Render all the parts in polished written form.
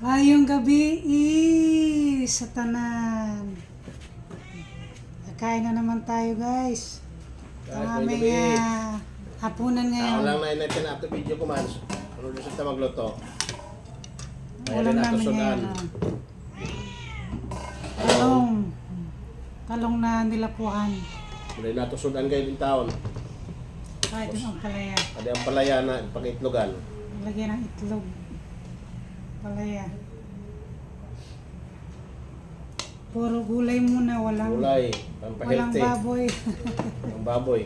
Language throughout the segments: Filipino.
Ngayong gabi sa tanan. Kakain na naman tayo guys. Ang aming hapunan Ako ngayon. lang na natin ato video ko man. Ano gusto ta magluto? Ulam namin ngayon. Talong na nilapuan. Muli na ito sudan kayo din taon. Kahit yung palaya. Ada ang palaya na pangitlogan. Lagyan ng itlog. Palaya. Puro gulay muna, walang Gulay, walang pampahealthy. baboy. Ang baboy.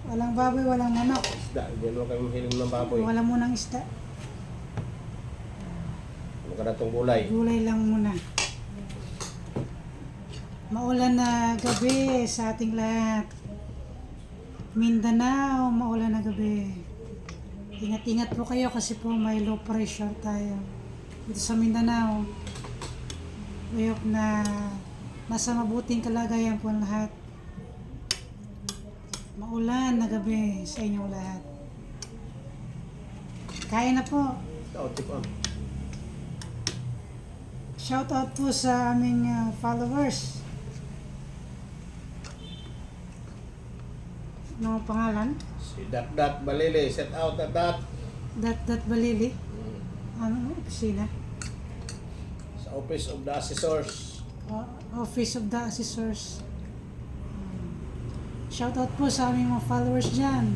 Walang baboy, walang manok. Isda, hindi mo kayo mahilig ng baboy. Wala munang isda. Ano ka na itong gulay? Gulay lang muna. Maulan na gabi sa ating lahat. Mindanao, maulan na gabi. Ingat-ingat po kayo kasi po may low pressure tayo. Dito sa Mindanao, uyok na nasa mabuting kalagayan po ang lahat. Maulan na gabi sa inyong lahat. Kain na po. Ito, tipo. Shout out po sa aming followers. Ano ang pangalan? Si Dat Balili, set out Dat. Dat Balili. Ano? Opisina? Sa Office of the Assessors. Office of the Assessors. Shout out po sa aming mga followers dyan.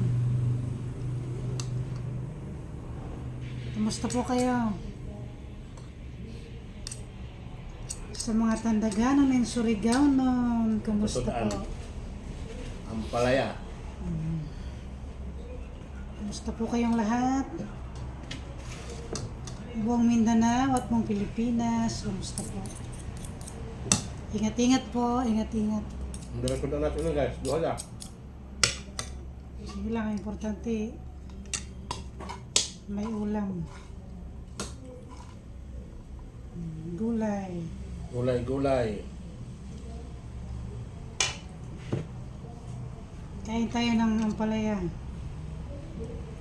Kumusta po kayo? Sa mga Tandaganon and Surigao nun, kumusta Sudan. po? Ang palaya. Kumusta po kayong lahat? Buong Mindanao at buong Pilipinas, kumusta po? Ingat-ingat po, ingat-ingat. Ang dami ko na natin na guys. Duha na. Sige lang, importante may ulam. Gulay. Gulay. Kain tayo ng ampalaya.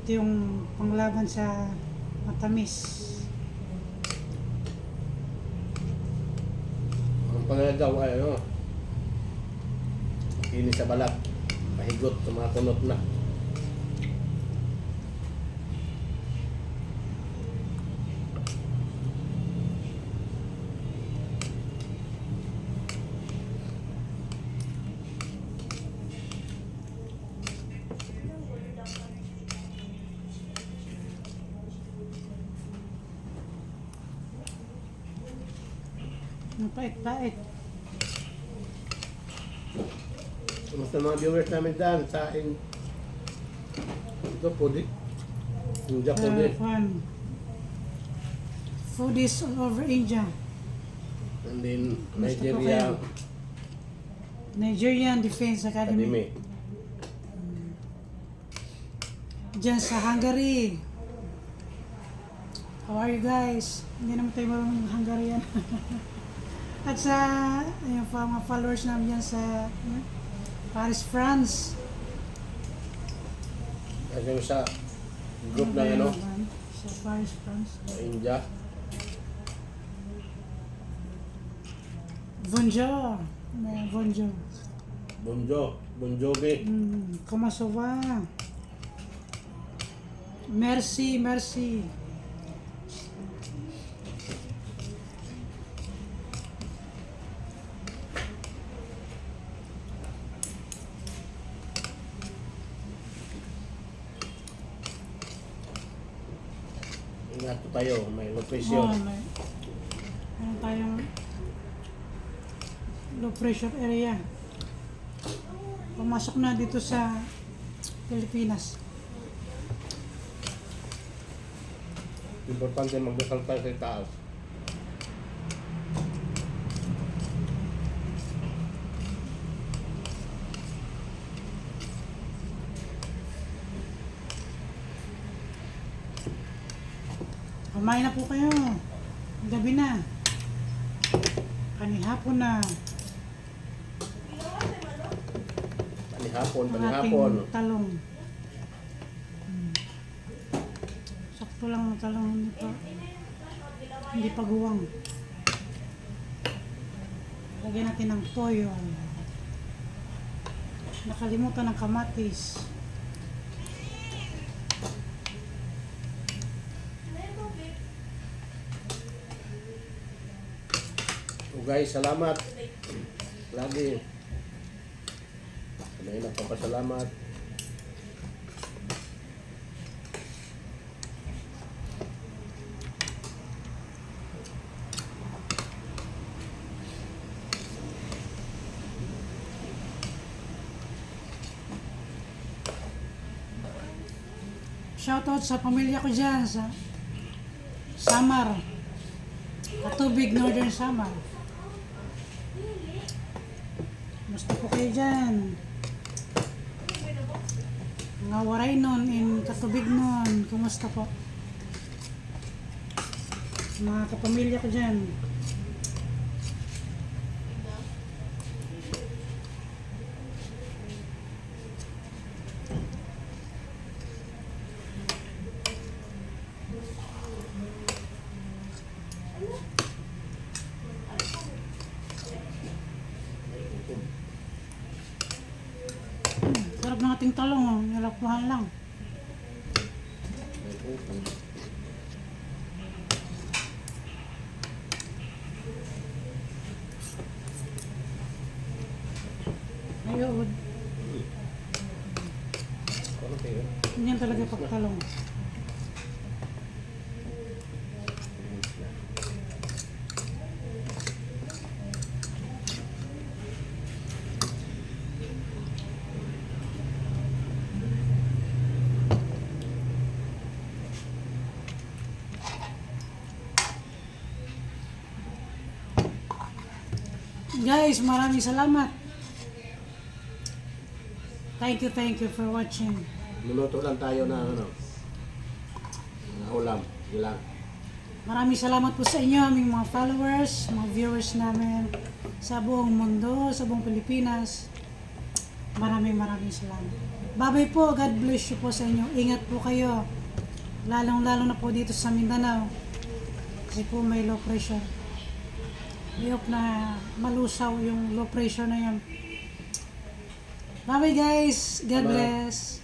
Ito yung panglaban sa matamis. Ang palaya daw ay ano. Ini sa balat. Pahigot sa mga kunot na. Mapait-pait. Kumusta mga viewers namin dyan sa ito pwede. India pwede. Fun. Foodies all over India. And then Kumusta po Nigeria kayo? Nigerian Defense Academy. Academy. Diyan sa Hungary. How are you guys? Hindi naman tayo marunong Hungarian. At sa yung mga followers namin yan sa Paris, France. Kasi sa group ng ano, Sa Paris, France. India. Bonjour. Bonjour. Bon Jovi. Comment ça va? Merci. Ingat po tayo, may location. Meron tayong low pressure area. Pumasok na dito sa Pilipinas. Importante magdasal tayo sa taas. Kumain na po kayo. Gabi na. Kanihapon na. Panihapon. Ang ating talong. Sakto lang ang talong nito. Hindi paguwang. Lagyan natin ng toyo. Nakalimutan ng kamatis. So guys, salamat. Lagi. Kami nagpapasalamat. Shoutout sa pamilya ko dyan sa Samar. Katubig, Northern Samar. Basta po kayo dyan. Mga waray nun in Katubig nun. Kumusta po? Mga kapamilya ko dyan. Sarap ng ating talong, oh. Nalakbuhan lang. Ayun. Ganyan talaga pagtalong. Guys, maraming salamat. Thank you for watching. Luluto lang tayo ng ulam. Yun lang. Maraming salamat po sa inyo, aming mga followers, mga viewers namin sa buong mundo, sa buong Pilipinas. Maraming salamat. Bye-bye po. God bless you po sa inyo. Ingat po kayo. Lalong-lalo na po dito sa Mindanao. Kasi po may low pressure. I hope na malusaw yung low pressure na yan. Bye-bye guys. God Bye-bye. bless.